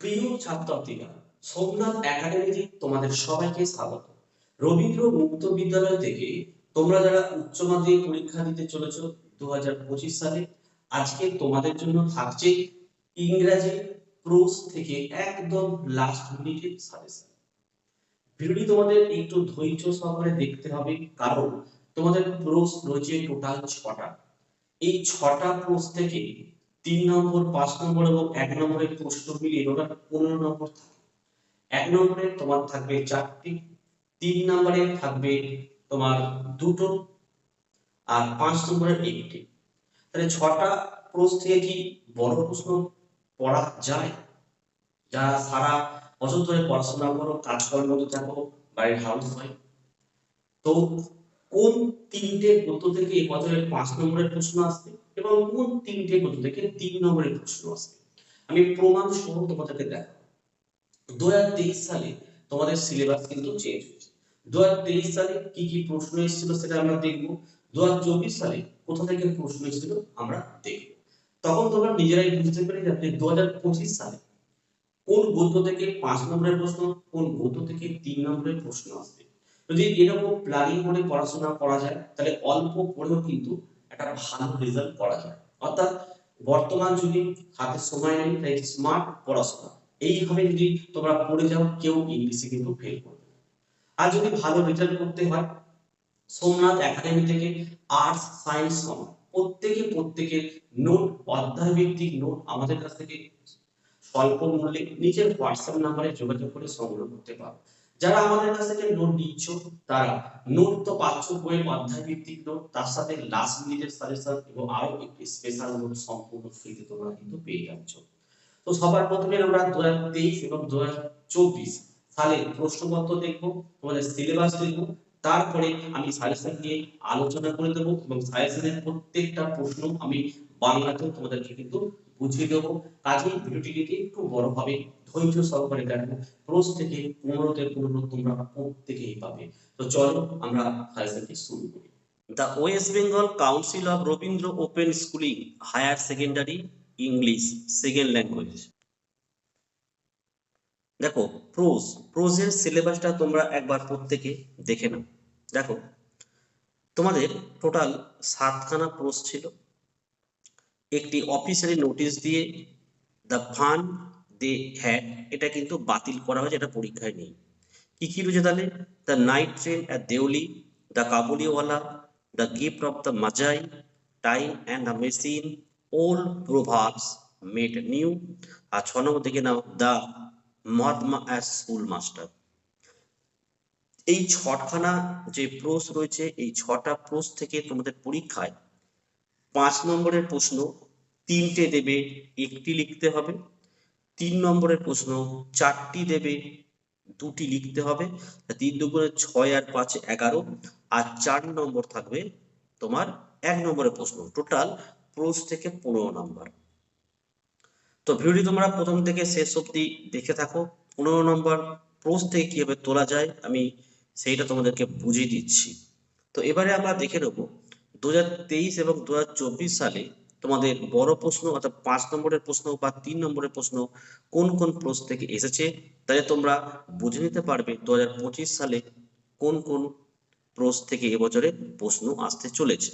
প্রিয় ছাত্রছাত্রীরা, সোমনাথ একাডেমিতে তোমাদের সবাইকে স্বাগত। রবীন্দ্র মুক্ত বিদ্যালয় থেকে তোমরা যারা উচ্চ মাধ্যমিক পরীক্ষা দিতে চলেছ 2025 সালে, আজকে তোমাদের জন্য থাকছে ইংরেজি প্রোস থেকে একদম লাস্ট মিনিটের সাজেশন। ভিডিওটি তোমাদের একটু ধৈর্য সহকারে দেখতে হবে, কারণ তোমাদের প্রোস রয়েছে টোটাল 6টা। এই 6টা প্রশ্ন থেকে 3 নম্বর, 5 নম্বর এবং 1 নম্বরের প্রশ্ন মিলিয়ে টোটাল 15 নম্বর থাকে। 1 নম্বরে তোমার থাকবে 4টি, 3 নম্বরে থাকবে তোমার 2টো, আর 5 নম্বরের 1টি। তাহলে 6টা প্রশ্ন থেকে কি বড় প্রশ্ন পড়া যায়? যারা সারা বছর ধরে পড়াশোনা করো, কাজকর্মের মধ্যে থাকো, বাড়ির হাউস ওয়াইফ, তো কোন 3টে গদ্য থেকে এই বছরের 5 নম্বরের প্রশ্ন আসবে এবং কোন 3টে গদ্য থেকে 3 নম্বরের প্রশ্ন আসবে, আমি প্রমাণ সহ তোমাদেরকে দেখাবো। 2023 সালে তোমাদের সিলেবাস কিন্তু চেঞ্জ হয়েছে। 2023 সালে কি কি প্রশ্ন এসেছিল সেটা আমরা দেখব। 2024 সালে কোথা থেকে প্রশ্ন এসেছিল আমরা দেখব। তখন তোমরা নিজেরাই বুঝতে পেরে যাবে 2025 সালে কোন গদ্য থেকে 5 নম্বরের প্রশ্ন, কোন গদ্য থেকে 3 নম্বরের প্রশ্ন আসবে। যদি এরকম প্ল্যানিং করে পড়াশোনা করা যায়, তাহলে অল্প পড়েও কিন্তু একটা ভালো রেজাল্ট করা যায়। অর্থাৎ বর্তমান যুগে হাতে সময় নেই, তাই স্মার্ট পড়াশোনা এইভাবে যদি তোমরা পড়ে যাও, কেউ ইংলিশে কিন্তু ফেল করবে না। আর যদি ভালো রেজাল্ট করতে হয়, সোমনাথ একাডেমি থেকে আর্টস সায়েন্স কমার্স প্রত্যেকের নোট, অধ্যায় ভিত্তিক নোট আমাদের কাছ থেকে স্বল্প মূল্যে নিজের হোয়াটসঅ্যাপ নাম্বারে যোগাযোগ করে সংগ্রহ করতে পারো। যারা আমাদের কাছ থেকে নোট নিচ্ছ, তারা নোট তো পাচ্ছ, বইয়ের অধ্যায় ভিত্তিক নোট, তার সাথে লাস্ট মিনিটের সাজেশন এবং আরো একটি স্পেশাল নোট সম্পূর্ণ ফ্রিতে তোমরা কিন্তু পেয়ে যাচ্ছ। তো সবার প্রথমে আমরা 2023 এবং 2024 সালের প্রশ্নপত্র দেখব, তোমাদের সিলেবাস দেখব, তারপরে আমি সাজেশন নিয়ে আলোচনা করে দেবো এবং সাজেশনের প্রত্যেকটা প্রশ্ন আমি বাংলাতেও তোমাদেরকে কিন্তু বুঝিয়ে দেবো। কাজেই ভিডিওটিকে একটু বড় হবে, ধৈর্য সহকারে দেখো। প্রশ্ন থেকে 15তে 15 তোমরা প্রত্যেকেই পাবে। তো চলো আমরা সাজেশনটি শুরু করি। The West Bengal Council of Rabindra Open Schooling Higher Secondary English second language. দেখো, প্রোজের সিলেবাসটা তোমরা একবার প্রত্যেকে দেখে নাও। দেখো, তোমাদের টোটাল 7খানা প্রোজ ছিল। একটি অফিসিয়ালি নোটিশ দিয়ে দ্য ফান্ড দে হ্যাড, এটা কিন্তু বাতিল করা হয়েছে, এটা পরীক্ষায় নেই। কি কি রয়েছে তাহলে? The night train at Deoli, the Kabuliwala, the gift of the Magi, time and the machine, old proverbs made new, আর 6 নম্বর দেখে নাও the Mahatma as school master. এই 6খানা যে প্রশ্ন রয়েছে, এই 6টা প্রশ্ন থেকে তোমাদের পরীক্ষায় 5 নম্বরের প্রশ্ন 3টে দেবে, 1টি লিখতে হবে। 3 নম্বরের প্রশ্ন 4টি দেবে, 2টি লিখতে হবে। 3 দুগুণে 6 আর 5 11, আর 4 নম্বর থাকবে তোমার 1 নম্বরের প্রশ্ন। টোটাল প্রশ্ন থেকে 15 নম্বর। তো ভিডিওটি তোমরা প্রথম থেকে শেষ অবধি দেখে থাকো। 15 নম্বর প্রশ্ন থেকে কিভাবে তোলা যায় আমি সেইটা তোমাদেরকে বুঝিয়ে দিচ্ছি। তো এবারে আমরা দেখে নেব 2023 এবং 2024 সালে তোমাদের বড় প্রশ্ন অর্থাৎ 5 নম্বরের প্রশ্ন বা 3 নম্বরের প্রশ্ন কোন কোন প্রশ্ন থেকে এসেছে, তাহলে তোমরা বুঝে নিতে পারবে 2025 সালে কোন কোন প্রশ্ন থেকে এবছরে প্রশ্ন আসতে চলেছে।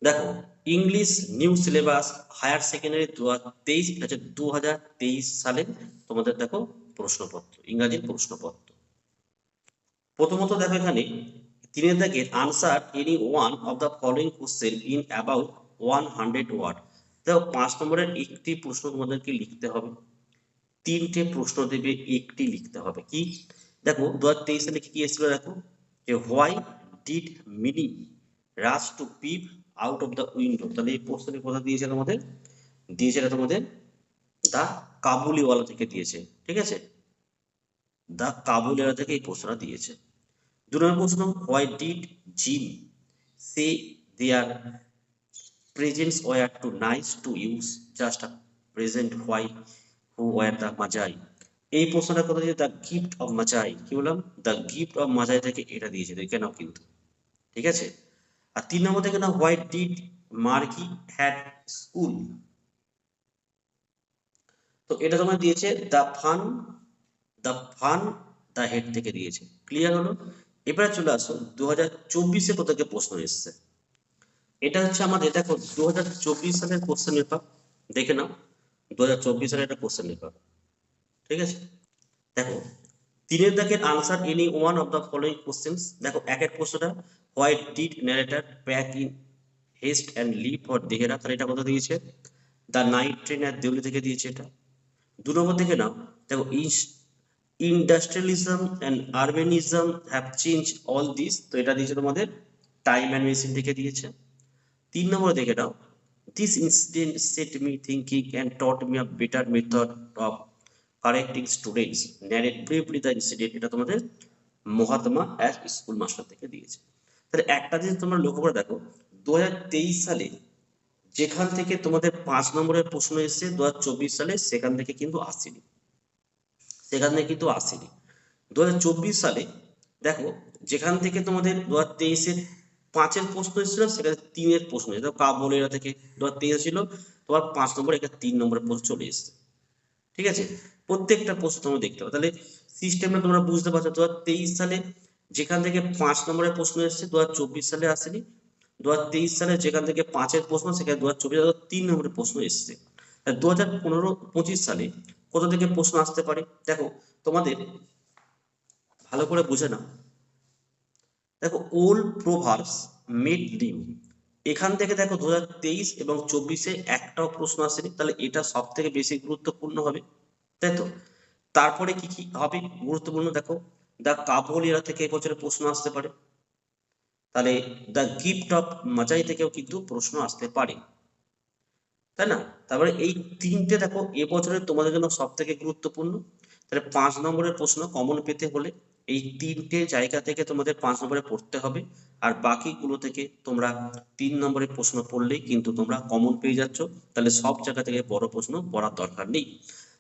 দেখো, English new syllabus higher secondary 2023, এটা হচ্ছে 2023 সালে তোমাদের দেখো প্রশ্নপত্র, ইংরাজির প্রশ্নপত্র। প্রথমত দেখো এখানে 3 দাগের answer any one of the following question in about 100 word. দেখো, 5 নম্বরের একটি প্রশ্ন তোমাদেরকে লিখতে হবে, 3টে প্রশ্ন দেবে, একটি লিখতে হবে। কি দেখো, 2023 সালে কি কি এসেছিল দেখো, যে why did Mini rush to peep out of the window. তাহলে এই প্রশ্নটি কোথা দিয়েছে তোমাদের? দিয়েছে এটা তোমাদের দা কাবুলিওয়ালা থেকে দিয়েছে, ঠিক আছে? দা কাবুলিওয়ালা থেকে এই প্রশ্নটা দিয়েছে। 2 নম্বর প্রশ্ন, why did Jim say their presents were too nice to use just a present why who were the Magi. এই প্রশ্নটা কোথা দিয়েছে? The gift of Magi. কি বললাম? দ্য গিফট অফ মাজাই থেকে এটা দিয়েছে, দেখে নাও কিন্তু, ঠিক আছে? আর 3 নম্বর থেকে না, why did Margie had school. তো এটা তোমার দিয়েছে the fun, the fun they had থেকে দিয়েছে। ক্লিয়ার হলো? এবারে চলে আসো 2024 কোথা থেকে প্রশ্ন এসছে। এটা হচ্ছে আমাদের, দেখো 2024 সালের কোশ্চেন পেপার, দেখে নাও 2024 সালের একটা কোশ্চেন পেপার। ঠিক আছে, দেখো তিনের দাগের answer any one of the following questions. দেখো একের প্রশ্নটা, why did narrator pack in haste and leave for Dehra, তাহলে এটা কথা দিয়েছে the night train at Deoli থেকে দিয়েছে এটা। দু নম্বর থেকে নাও, দেখো industrialism and urbanism have change all this, তো এটা দিয়েছে তোমাদের টাইম অ্যান্ড মেশিন থেকে দিয়েছে। 3 নম্বরে দেখে নাও, this incident set me thinking and taught me a better method of correcting students, narrate briefly the incident, এটা তোমাদের মহাত্মা অ্যাজ স্কুল মাস্টার থেকে দিয়েছে। তাহলে একটা জিনিস তোমরা লক্ষ্য করে দেখো, 2023 সালে যেখান থেকে তোমাদের 5 নম্বরের প্রশ্ন এসেছে 2024 সালে সেখান থেকে কিন্তু আসেনি, সেখান থেকে কিন্তু আসেনি। 2024 সালে দেখো যেখান থেকে তোমাদের 2023-এর 5-এর প্রশ্ন এসেছিল সেখানে 3-এর প্রশ্ন এসেছিল, কাবুলিরা থেকে 2023 ছিল তোমার 5 নম্বর, এখানে 3 নম্বরের প্রশ্ন চলে এসেছে। ঠিক আছে, প্রত্যেকটা প্রশ্ন তোমরা দেখতে পাবে, তাহলে সিস্টেমটা তোমরা বুঝতে পারছো। 2023 সালে যেখান থেকে 5 নম্বরের প্রশ্ন এসেছে 2024 সালে আসেনি, 2023 সালে যেখান থেকে 5-এর প্রশ্ন সেখানে 2024 সালে 3 নম্বরের প্রশ্ন এসেছে। 2015-25 সালে কোথা থেকে প্রশ্ন আসতে পারে, দেখো তোমাদের ভালো করে বুঝে নাও। দেখো ওল্ড প্রোভার্বস মেড নিউ, এখান থেকে দেখো 2023 এবং 24-এ একটাও প্রশ্ন আসেনি, তাহলে এটা সব থেকে বেশি গুরুত্বপূর্ণ হবে, তাই তো। তারপরে কি কি হবে গুরুত্বপূর্ণ, দেখো দ্য কাবুলিরা থেকে এবছরের প্রশ্ন আসতে পারে, তাহলে দ্য গিফট অফ মাজাই থেকেও কিন্তু প্রশ্ন আসতে পারে, তাই না। তারপরে এই তিনটে দেখো এবছরের তোমাদের জন্য সব থেকে গুরুত্বপূর্ণ। তাহলে 5 নম্বরের প্রশ্ন কমন পেতে হলে এই তিনটে জায়গা থেকে তোমাদের 5 নম্বরে পড়তে হবে, আর বাকিগুলো থেকে তোমরা 3 নম্বরের প্রশ্ন পড়লেই কিন্তু তোমরা কমন পেয়ে যাচ্ছ, তাহলে সব জায়গা থেকে বড় প্রশ্ন পড়ার দরকার নেই।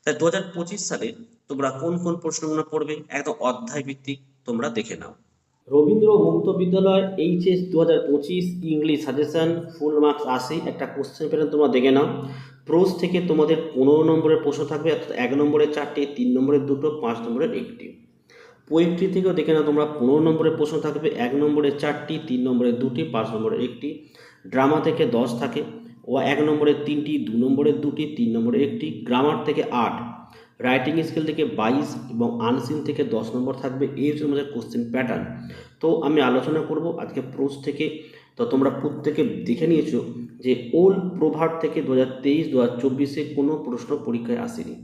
তাই 2025 সালে তোমরা কোন কোন প্রশ্নগুলো পড়বে একদম অধ্যায় ভিত্তিক তোমরা দেখে নাও। রবীন্দ্র মুক্ত বিদ্যালয় HS 2025 English suggestion full marks 80, একটা কোশ্চেন প্যাটার্ন তোমরা দেখে নাও। প্রোজ থেকে তোমাদের 15 নম্বরের প্রশ্ন থাকবে, অর্থাৎ 1 নম্বরের 4টি, 3 নম্বরের 2টো, 5 নম্বরের 1টি। পোয়েট্রি থেকেও দেখে নাও তোমরা 15 নম্বরের প্রশ্ন থাকবে, 1 নম্বরের 4টি, 3 নম্বরের 2টি, 5 নম্বরের 1টি। ড্রামা থেকে 10 থাকে, ও 1 নম্বরের 3টি, 2 নম্বরের 2টি, 3 নম্বরের 1টি। গ্রামার থেকে 8, রাইটিং স্কিল থেকে 22 এবং আনসিন থেকে 10 নম্বর থাকবে। এই হচ্ছে আমাদের কোশ্চেন প্যাটার্ন। তো আমি আলোচনা করব আজকে প্রোজ থেকে। তো তোমরা প্রত্যেকে দেখে নিয়েছো যে ওল্ড প্রোভার্ব থেকে 2023 2024-এ কোনো প্রশ্ন পরীক্ষায় আসেনি,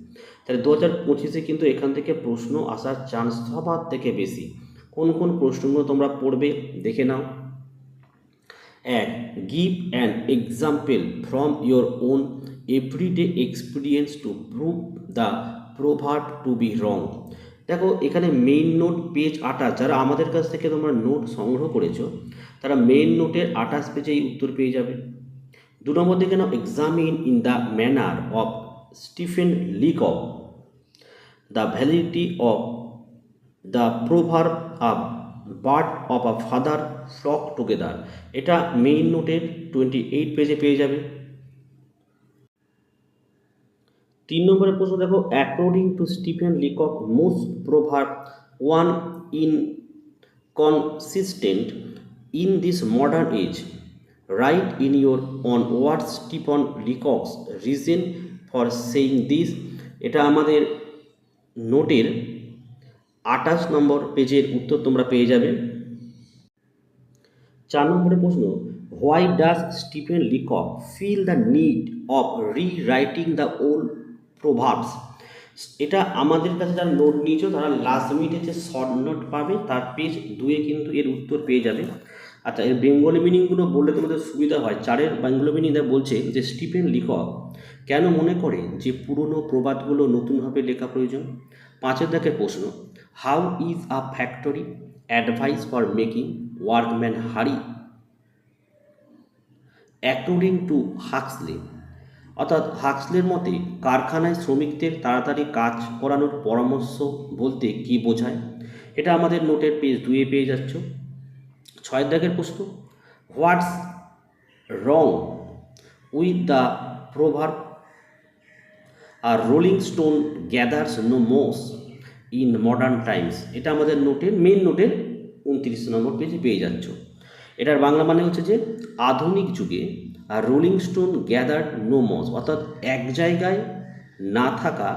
তাহলে 2025-এ কিন্তু এখান থেকে প্রশ্ন আসার চান্স সবার থেকে বেশি। কোন কোন প্রশ্নগুলো তোমরা পড়বে দেখে নাও। 1. Give an example from your own everyday experience to prove the proverb to be wrong. দেখো এখানে মেইন নোট পেজ 28, যারা আমাদের কাছ থেকে তোমরা নোট সংগ্রহ করেছো তারা মেইন নোটের 28 পেজে এই উত্তর পেয়ে যাবে। 2 নম্বর দেখে নাও, examine in the manner of Stephen Leacock the validity of the proverb a bird of a feather flock together, এটা মেইন নোটের 28 পেজে পেয়ে যাবে। 3 নম্বরের প্রশ্ন দেখো, according to Stephen Leacock most proverb one inconsistent in this modern age, write in your own words Stephen Leacock's reason for saying this, এটা আমাদের নোটের 28 নম্বর পেজের উত্তর তোমরা পেয়ে যাবে। 4 নম্বরের প্রশ্ন, why does Stephen Leacock feel the need of rewriting the old proverbs, এটা আমাদের কাছে যারা নোট নিয়েছো তারা লাস্ট মিনিটে যে শর্ট নোট পাবে তার পেজ 2-এ কিন্তু এর উত্তর পেয়ে যাবে। আচ্ছা, এর বেঙ্গলি মিনিংগুলো বললে তোমাদের সুবিধা হয়। 4-এর বেঙ্গলি মিনিং বলছে যে স্টিফেন লিকক কেন মনে করে যে পুরনো প্রবাদগুলো নতুনভাবে লেখা প্রয়োজন। 5-এর দাগের প্রশ্ন, how is a factory advice for making workman হারি অ্যাকর্ডিং টু হাক্সলে, অর্থাৎ হাক্সলের মতে কারখানায় শ্রমিকদের তাড়াতাড়ি কাজ করানোর পরামর্শ বলতে কি বোঝায়, এটা আমাদের নোটের পেজ 2-এ পেয়ে যাচ্ছ। 6-এর দাগের প্রশ্ন, what's wrong with the proverb a rolling stone gathers no moss in modern times, এটা আমাদের নোটের মেন নোটের 29 নম্বর পেজে পেয়ে যাচ্ছ। এটার বাংলা মানে হচ্ছে যে আধুনিক যুগে a rolling stone gathered no moss, অর্থাৎ এক জায়গায় না থাকা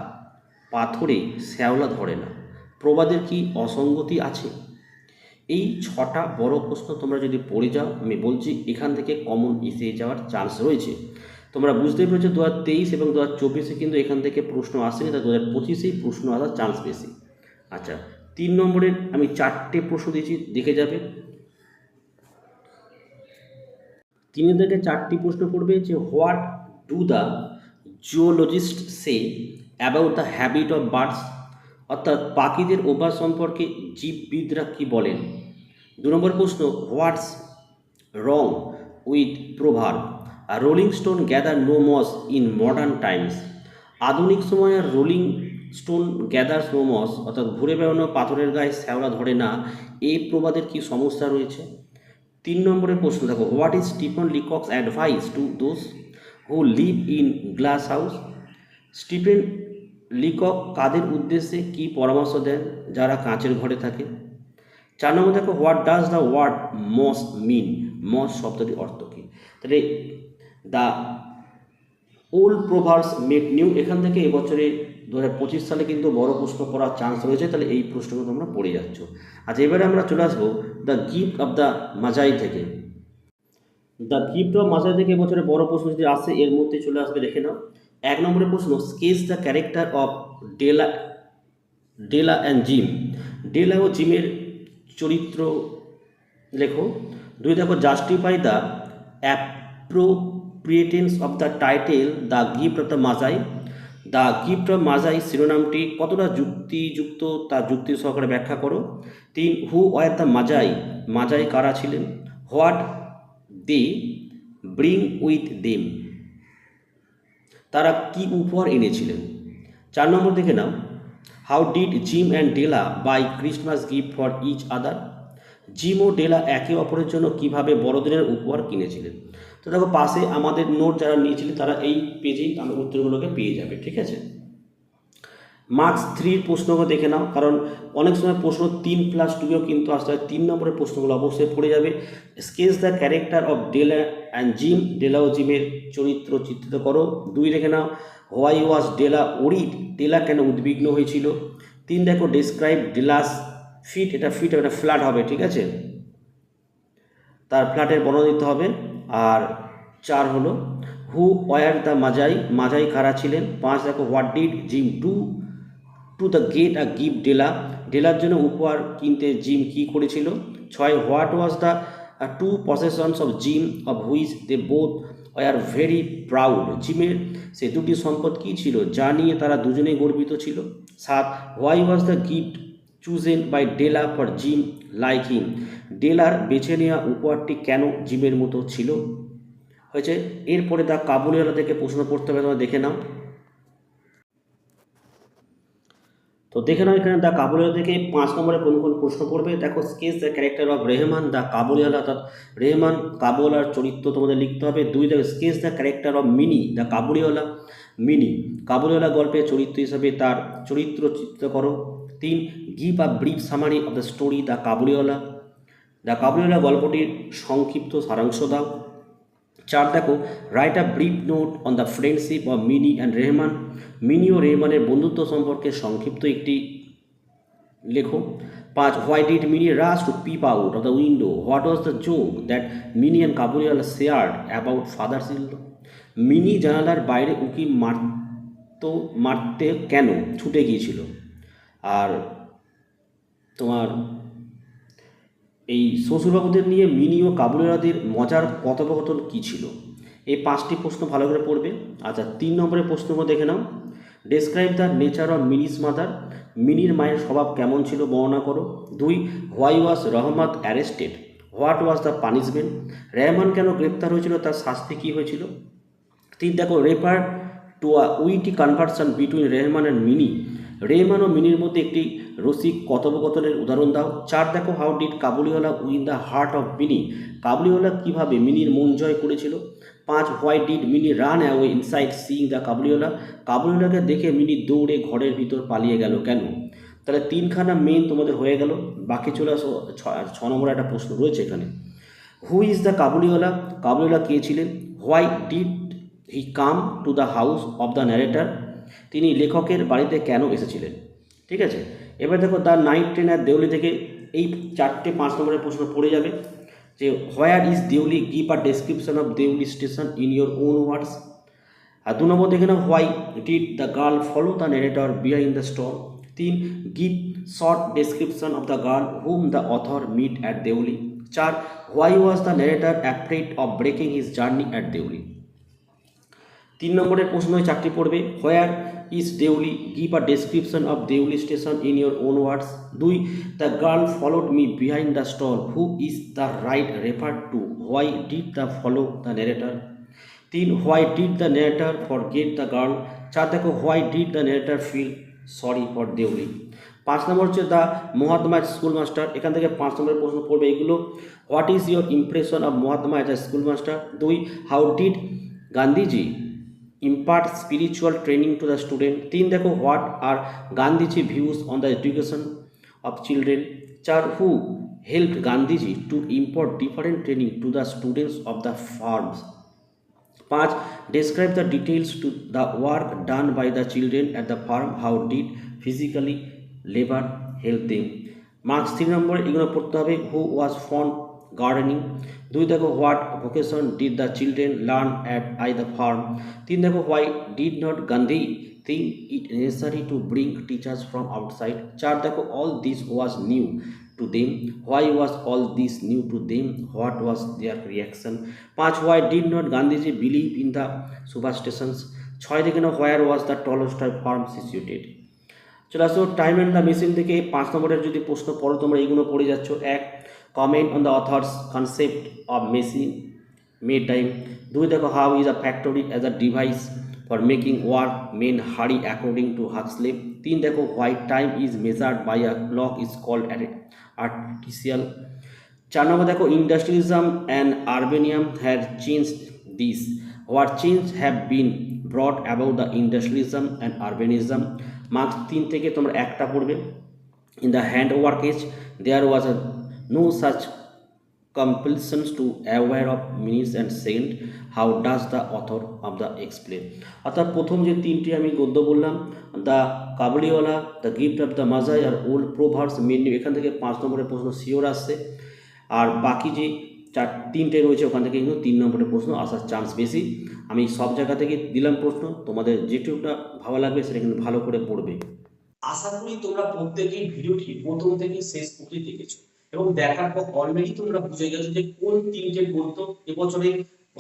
পাথরে শ্যাওলা ধরে না। প্রবাদের কি অসঙ্গতি আছে? এই 6টা বড় প্রশ্ন তোমরা যদি পড়ে যাও, আমি বলছি এখান থেকে কমন এসে যাওয়ার চান্স রয়েছে। তোমরা বুঝতে পেরেছো 2023 এবং 2024-এ কিন্তু এখান থেকে প্রশ্ন আসেনি, তা 2025-এই প্রশ্ন আসার চান্স বেশি। আচ্ছা, 3 নম্বরের আমি 4টে প্রশ্ন দিয়েছি, দেখে যাবে। 3 থেকে 4টি প্রশ্ন পড়বে যে what do the geologist say about the habit of birds, অর্থাৎ পাখিদের অভ্যাস সম্পর্কে জীববিদরা কি বলেন। 2 নম্বর প্রশ্ন what's wrong with proverb, a rolling stone gather no moss in modern times, আধুনিক সময়ে rolling stone gathers no moss, অর্থাৎ ঘুরে বেড়ানো পাথরের গায়ে শ্যাওলা ধরে না, এই প্রবাদের কি সমস্যা রয়েছে। 3 নম্বরের প্রশ্ন দেখো what is Stephen Leacock's advice to those who live in glass house, Stephen Leacock কাদের উদ্দেশ্যে কি পরামর্শ দেন যারা কাঁচের ঘরে থাকে। 4 নম্বর দেখো হোয়াট ডাজ দ্য ওয়ার্ড মস মিন, মস শব্দটির অর্থ কী। তাহলে the old proverbs made new, এখান থেকে এবছরে 2025 সালে কিন্তু বড় প্রশ্ন পড়ার চান্স রয়েছে, তাহলে এই প্রশ্নগুলো তোমরা পড়ে যাচ্ছ। আচ্ছা, এবারে আমরা চলে আসবো দ্য গিফট অফ দ্য মাজাই থেকে। দ্য গিফট অফ মাজাই থেকে এবছরে বড় প্রশ্ন যদি আসে এর মধ্যে চলে আসবে, দেখে নাও। 1 নম্বরের প্রশ্ন sketch the character of Della Della and Jim, Della ও জিমের চরিত্র লেখো। 2 দেখো justify the appropriateness of the title the gift of the Magi, the gift of Magi শিরোনামটি কতটা যুক্তিযুক্ত তা যুক্তি সহকারে ব্যাখ্যা করো। 3 হু ওয়ার দ্য মাজাই, মাজাই কারা ছিলেন। What they bring with them, তারা কি উপহার এনেছিলেন। 4 নম্বর দেখে নাও how did Jim and Della buy Christmas gift for each other, Jim ও ডেলা একে অপরের জন্য কিভাবে বড়দিনের উপহার কিনেছিলেন। তো দেখো পাশে আমাদের নোট যারা নিয়েছিলেন তারা এই পেজেই আমার উত্তরগুলোকে পেয়ে যাবে, ঠিক আছে। মার্কস 3 প্রশ্নগুলো দেখে নাও, কারণ অনেক সময় প্রশ্ন 3+2-এও কিন্তু আসতে হয়। 3 নম্বরের প্রশ্নগুলো অবশ্যই পড়ে যাবে। Sketch the character of Della and Jim, Della ও জিমের চরিত্র চিত্রিত করো। 2 দেখে নাও হোয়াই ওয়াজ ডেলা ওরিড, ডেলা কেন উদ্বিগ্ন হয়েছিল। 3 দেখো ডেসক্রাইব ডেলাস ফিট, এটা ফিট একটা ফ্ল্যাট হবে, ঠিক আছে, তার ফ্ল্যাটের বর্ণনা দিতে হবে। আর 4 হলো হু ওয়ার দ্য মাজাই, মাজাই কারা ছিলেন। 5 দেখো what did Jim do to the get a gift Della, ডেলার জন্য উপহার কিনতে জিম কি করেছিল। 6 what was the 2 possessions of Jim of which they both were very proud, জিমের সে 2টি সম্পদ কী ছিল যা নিয়ে তারা দুজনেই গর্বিত ছিল। 7 why was the gift chosen by Della for Jim like him, ডেলার বেছে নেওয়া উপহারটি কেন জিমের মতো ছিল হয়েছে। এরপরে দ্য কাবুলিওয়ালা থেকে প্রশ্ন পড়তে হবে, তোমরা দেখে নাও। তো দেখে নাও এখানে দ্য কাবুলিওয়ালা থেকে 5 নম্বরে কোন কোন প্রশ্ন পড়বে। দেখো sketch the character of Rehman the Kabuliwala, অর্থাৎ রেহমান কাবুলিওয়ালার চরিত্র তোমাদের লিখতে হবে। 2 দেখো sketch the character of Mini the Kabuliwala, Mini Kabuliwala গল্পের চরিত্র হিসাবে তার চরিত্র চিত্রিত করো। 3 give a brief summary of the story the Kabuliwala, the Kabuliwala গল্পটির সংক্ষিপ্ত সারাংশ দাও। 4 দেখো write a brief note on the friendship of Mini and Rehman, Mini ও রেহমানের বন্ধুত্ব সম্পর্কে সংক্ষিপ্ত একটি লেখো। 5 why did Mini rush to peep out of the window, what was the joke that Mini and Kabuliwala shared about fathers in law, Mini জানালার বাইরে উকি মারতে কেন ছুটে গিয়েছিল। আর তোমার এই শ্বশুরবাবুদের নিয়ে মিনি ও কাবুলিওয়ালাদের মজার কথোপকথন কী ছিল। এই 5টি প্রশ্ন ভালো করে পড়বে। আচ্ছা, 3 নম্বরের প্রশ্নগুলো দেখে নাও। Describe the nature of Mini's mother, মিনির মায়ের স্বভাব কেমন ছিল বর্ণনা করো। 2 why was Rahmat arrested, what was the punishment, Rehman কেন গ্রেপ্তার হয়েছিল, তার শাস্তি কী হয়েছিল। 3 দেখো refer to a witty conversation between Rehman and Mini, Rehman ও মিনির মধ্যে একটি রসিক কথোপকথনের উদাহরণ দাও। 4 দেখো how did Kabuliwala win the heart of Mini, Kabuliwala কীভাবে মিনির মন জয় করেছিল। 5 why did Mini run away inside seeing the Kabuliwala, কাবুলিওয়ালাকে দেখে মিনি দৌড়ে ঘরের ভিতর পালিয়ে গেল কেন? তাহলে তিনখানা মেন তোমাদের হয়ে গেল। বাকি চলে আসো 6 নম্বর একটা প্রশ্ন রয়েছে এখানে। Who is the Kabuliwala, Kabuliwala কে ছিলেন? Why did he come to the house of the narrator, তিনি লেখকের বাড়িতে কেন এসেছিলেন? ঠিক আছে, এবার দেখো দ্য নাইট ট্রেনার দেউলি থেকে এই 4-5 নম্বরের প্রশ্ন পড়ে যাবে যে where is Deoli, give a description of Deoli station in your own words. আর 2 নম্বর দেখে নাও why did the girl follow the narrator behind the stall. 3, give short description of the girl whom the author meet at Deoli. 4, why was the narrator afraid of breaking his journey at Deoli. 3 নম্বরের প্রশ্ন 4টি পড়বে, where is Deoli, give a description of Deoli station in your own words. 2, the girl followed me behind the stall, who is the right referred to, why did the follow the narrator. 3, why did the narrator forget the girl. 4 দেখো why did the narrator feel sorry for Deuli. 5 নম্বর হচ্ছে the Mahatma school master, এখান থেকে 5 নম্বরের প্রশ্ন পড়বে এগুলো। What is your impression of Mahatma as a school master. 2, how did Gandhiji impart spiritual training to the student। 3 দেখো what are Gandhiji views on the education of children। 4, who helped Gandhiji to impart different training to the students of the farms। 5, describe the details to the work done by the children at the farm, how did physically labor help them। Marks 3 নম্বর এগুলো পড়তে হবে, who was fond gardening. 2 দেখো what vocation did the children learn at the farm. 3 দেখো why did not Gandhi think it necessary to bring teachers from outside. 4 দেখো all this was new to them, why was all this new to them, what was their reaction. 5, why did not Gandhiji believe in the superstitions. 6 দেখে নাও হোয়ার was the Tolstoy farm situated. চলে আসো time and the machine থেকে 5 নম্বরের যদি প্রশ্ন পড়ো তোমরা এইগুলো পড়ে যাচ্ছ। 1, comment on the author's concept of machine made time। 2 দেখো how is a factory as a device for making work men hurry according to Huxley। 3 দেখো why time is measured by a clock is called artificial। 4 নম্বর দেখো industrialism and urbanism have changed this, what change have been brought about the industrialism and urbanism। Marks 3 থেকে তোমরা একটা পড়বে, in the hand work age there was no such compulsions to aware of minutes and second, how does the author of the explain। অর্থাৎ প্রথম যে 3টি আমি গদ্য বললাম, the Kabuliwala, the gift of the magi আর ওল্ড প্রোভার্বস মেনু, এখান থেকে 5 নম্বরের প্রশ্ন শিওর আসছে। আর বাকি যে 3টে রয়েছে ওখান থেকে কিন্তু 3 নম্বরের প্রশ্ন আসার চান্স বেশি। আমি সব জায়গা থেকে দিলাম প্রশ্ন, তোমাদের যেটুকুটা ভালো লাগবে সেটা কিন্তু ভালো করে পড়বে। আশা করি তোমরা প্রত্যেকেই ভিডিওটি প্রথম থেকে শেষ অবধি দেখেছো এবং দেখার পর অলরেডি তোমরা বুঝে গেছো যে কোন 3টে গদ্য এবছরে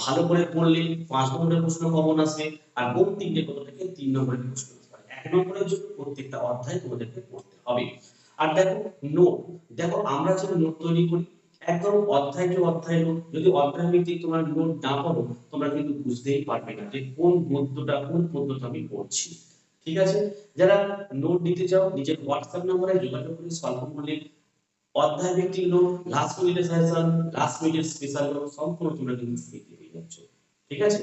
ভালো করে পড়লে 5 নম্বরের প্রশ্ন কমন আসবে আর কোন 3টে গদ্য থেকে 3 নম্বরের প্রশ্ন আসবে। 1 নম্বরের জন্য প্রত্যেকটা অধ্যায় তোমাদেরকে পড়তে হবে। আর দেখো নোট, দেখো আমরা যে নোট তৈরি করি একদম অধ্যায় টু অধ্যায় নোট, যদি অধ্যায় ভিত্তিক তোমরা নোট না পড়ো তোমরা কিন্তু বুঝতেই পারবে না যে কোন গদ্যটা কোন পদ্যটা আমি পড়ছি। ঠিক আছে, যারা নোট নিতে চাও নিজের হোয়াটসঅ্যাপ নম্বরে যোগাযোগ করে স্বল্প মূল্যে অধ্যায় ভিত্তিক নোট, লাস্ট মিনিটের সাজেশন, লাস্ট মিনিটের স্পেশাল নোট সম্পূর্ণ তোমরা কিন্তু ফ্রিতে পেয়ে যাচ্ছ। ঠিক আছে,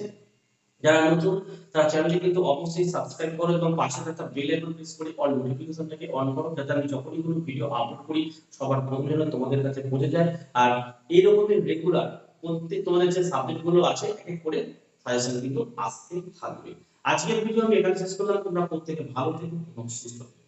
যারা নতুন তারা চ্যানেলটি কিন্তু অবশ্যই সাবস্ক্রাইব করো এবং পাশে থাকা বেল আইকন প্রেস করে অল নোটিফিকেশনটাকে অন করো, যাতে আমি যখনই কোনো ভিডিও আপলোড করি সবার প্রথমে যেন তোমাদের কাছে পৌঁছে যায়। আর এই রকমের রেগুলার প্রত্যেক তোমাদের যে সাবজেক্টগুলো আছে এক এক করে সাজেশন কিন্তু আসতে থাকবে। আজকের ভিডিও আমি এখানে শেষ করলাম। তোমরা প্রত্যেকে ভালো থেকো এবং সুস্থ থেকো।